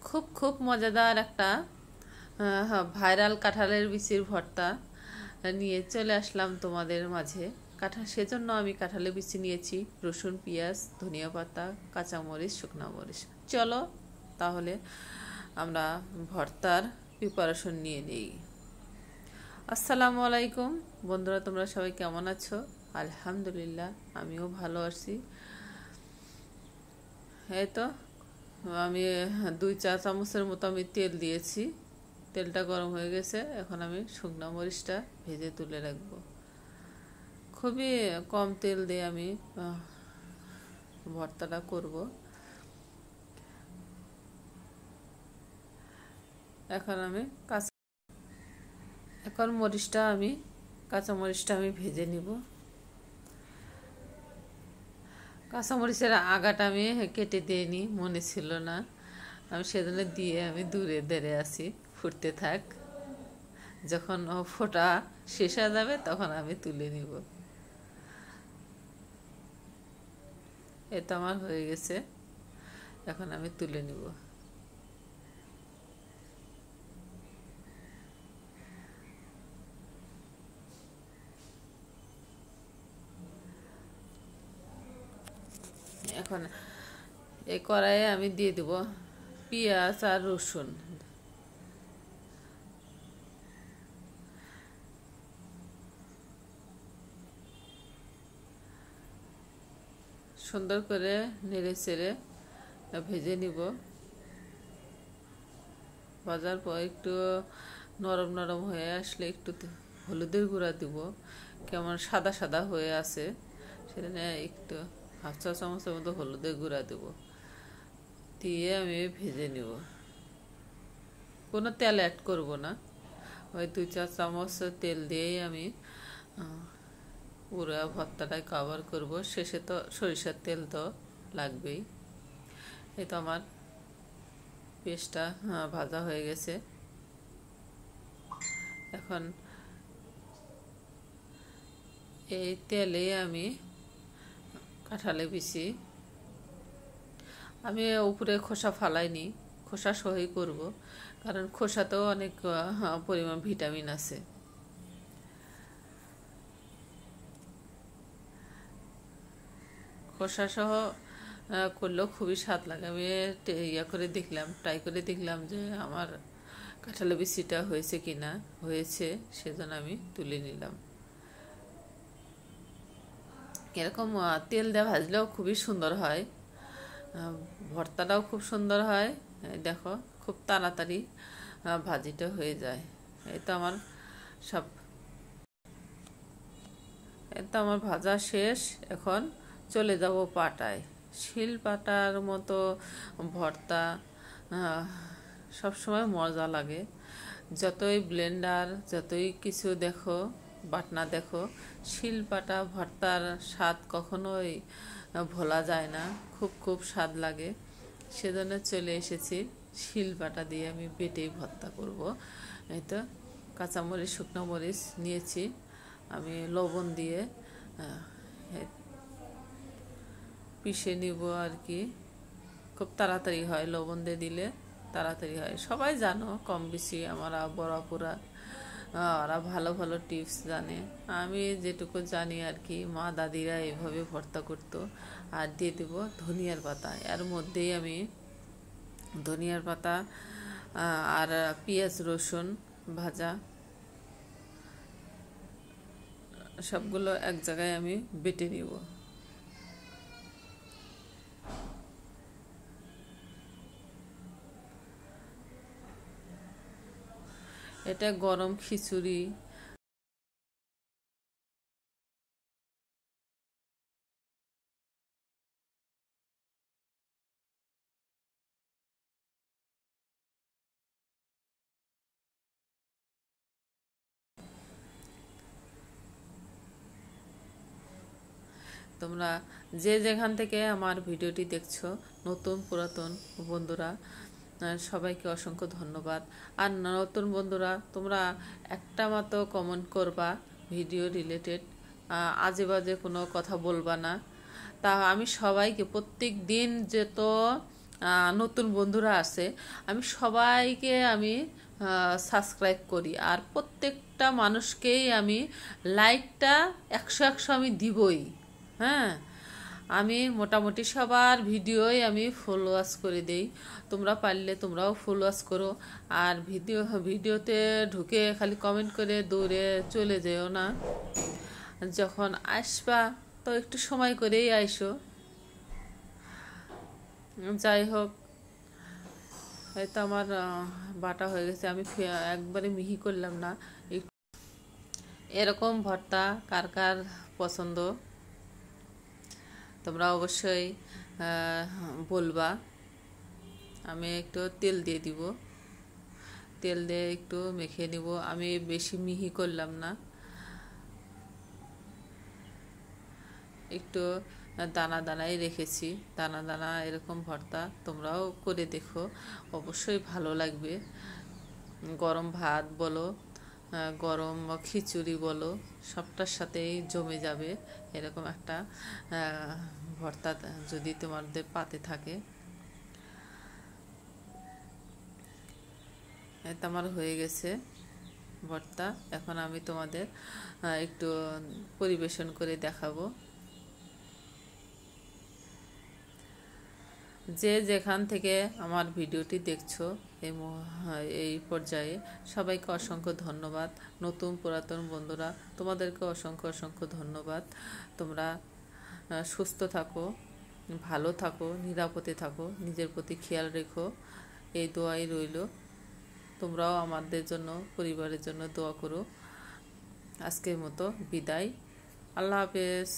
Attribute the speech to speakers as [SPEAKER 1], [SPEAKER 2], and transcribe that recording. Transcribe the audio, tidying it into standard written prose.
[SPEAKER 1] খুব খুব মজাদার একটা ভাইরাল কাঁঠালের বিচির ভর্তা নিয়ে চলে আসলাম তোমাদের মাঝে। সেজন্য আমি কাঁঠালের বিচি নিয়েছি, রসুন, পেঁয়াজ, ধনিয়া পাতা, কাঁচামরিচ, শুকনো মরিচ। চলো তাহলে আমরা ভর্তার প্রিপারেশন নিয়ে নিই। আসসালামু আলাইকুম বন্ধুরা, তোমরা সবাই কেমন আছো? আলহামদুলিল্লাহ, আমিও ভালো আছি। এই তো আমি 2 চা চামচের মতো আমি তেল দিয়েছি। তেলটা গরম হয়ে গেছে, এখন আমি শুকনো মরিচটা ভেজে তুলে রাখবো। খুবই কম তেল দিয়ে আমি ভর্তাটা করব। এখন কাঁচামরিচটা আমি ভেজে নিব। কাঁচামরিচের আগাটা আমি কেটে দিইনি, মনে ছিল না, আমি সেজন্য দিয়ে আমি দূরে দেড়ে আছি, ফুটতে থাক। যখন ফোটা শেষ হয়ে যাবে তখন আমি তুলে নিব। এটা আমার হয়ে গেছে, এখন আমি তুলে নিব। এখন এই কড়াইয়ে আমি দিয়ে দেব পেঁয়াজ আর রসুন। সুন্দর করে নেড়ে চেড়ে ভেজে নিব। ভাজার পর একটু নরম নরম হয়ে আসলে একটু হলুদের গুঁড়া দিব। কেমন সাদা সাদা হয়ে আছে, সেখানে একটু 1/2 চা চামচের মতো হলুদের গুঁড়া দেব, দিয়ে আমি ভেজে নিব। কোনো তেল অ্যাড করব না, ওই 2 চা চামচ তেল দিয়েই আমি পুরো ভর্তাটাই কভার করব। শেষে তো সরিষার তেল তো লাগবেই। এই তো আমার পেস্টটা ভাজা হয়ে গেছে। এখন এই তেলে আমি কাঁঠালের বিচি, আমি উপরে খোসা ফালাইনি, খোসা সহই করব, কারণ খোসাতেও অনেক পরিমাণ ভিটামিন আছে। খোসা সহ করলেও খুবই স্বাদ লাগে। আমি ট্রাই করে দেখলাম যে আমার কাঁঠালের বিচিটা হয়েছে কিনা। হয়েছে, সেজন্য আমি তুলে নিলাম। এরকম তেল দিয়ে ভাজলেও খুবই সুন্দর হয়, ভর্তাটাও খুব সুন্দর হয়। দেখো, খুব তাড়াতাড়ি ভাজিটা হয়ে যায়। এই তো আমার ভাজা শেষ। এখন চলে যাব পাটায়। শিল পাটার মতো ভর্তা সবসময় মজা লাগে। যতই ব্লেন্ডার, যতই কিছু দেখো, বাটনা দেখো, শিল পাটা ভর্তার স্বাদ কখনোই ভোলা যায় না। খুব খুব স্বাদ লাগে। সেজন্য চলে এসেছি, শিল পাটা দিয়ে আমি বেটেই ভর্তা করব। এই তো কাঁচামরিচ, শুকনো মরিচ নিয়েছি, আমি লবণ দিয়ে পিষে নিব আর কি। খুব তাড়াতাড়ি হয়, লবণ দিয়ে দিলে তাড়াতাড়ি হয়। সবাই জানো কম বেশি, আমরা বড়পুরা ওরা ভালো ভালো টিপস জানে। আমি যেটুকু জানি আর কি, মা দাদিরা এইভাবে ভর্তা করতো। আর দিয়ে দেব ধনিয়ার পাতা। এর মধ্যেই আমি ধনিয়ার পাতা আর পেঁয়াজ, রসুন ভাজা সবগুলো এক জায়গায় আমি বেটে নিব। এটা গরম খিচুড়ি, তোমরা যে যেখান থেকে আমার ভিডিওটি দেখছো, নতুন পুরাতন বন্ধুরা সবাইকে অসংখ্য ধন্যবাদ। আর নতুন বন্ধুরা, তোমরা একটা মতো কমেন্ট করবা, ভিডিও রিলেটেড আজে বাজে কোনো কথা বলবা না। তা আমি সবাইকে প্রত্যেক দিন যত নতুন বন্ধুরা আছে, আমি সবাইকে আমি সাবস্ক্রাইব করি, আর প্রত্যেকটা মানুষকেই আমি লাইকটা 100 আমি দিবই। হ্যাঁ, আমি মোটামুটি সবার ভিডিওই আমি ফলোয়ার্স করে দেই। তোমরা পারলে তোমরাও ফলোয়ার্স করো। আর ভিডিওতে ঢুকে খালি কমেন্ট করে দৌড়ে চলে যেও না। যখন আসবা তো একটু সময় করেই আইসো। যাই হোক, হয়তো আমার বাটা হয়ে গেছে, আমি একবারে মিহি করলাম না। এরকম ভর্তা কার কার পছন্দ তোমরা অবশ্যই বলবা। আমি একটু তেল দিয়ে দিব, তেল দিয়ে একটু মেখে নিব। আমি বেশি মিহি করলাম না, একটু দানা দানাই রেখেছি। দানা দানা এরকম ভর্তা তোমরাও করে দেখো, অবশ্যই ভালো লাগবে। গরম ভাত বলো, গরম খিচুড়ি বলো, সবটার সাথেই জমে যাবে এরকম একটা ভর্তা যদি তোমাদের পাতে থাকে। এটা আমার হয়ে গেছে ভর্তা। এখন আমি তোমাদের একটু পরিবেশন করে দেখাবো। যে যেখান থেকে আমার ভিডিওটি দেখছো এই পর্যায়ে সবাইকে অসংখ্য ধন্যবাদ। নতুন পুরাতন বন্ধুরা তোমাদেরকে অসংখ্য অসংখ্য ধন্যবাদ। তোমরা সুস্থ থাকো, ভালো থাকো, নিরাপদে থাকো, নিজের প্রতি খেয়াল রেখো, এই দোয়াই রইল। তোমরাও আমাদের জন্য, পরিবারের জন্য দোয়া করো। আজকের মতো বিদায়। আল্লাহ হাফেজ।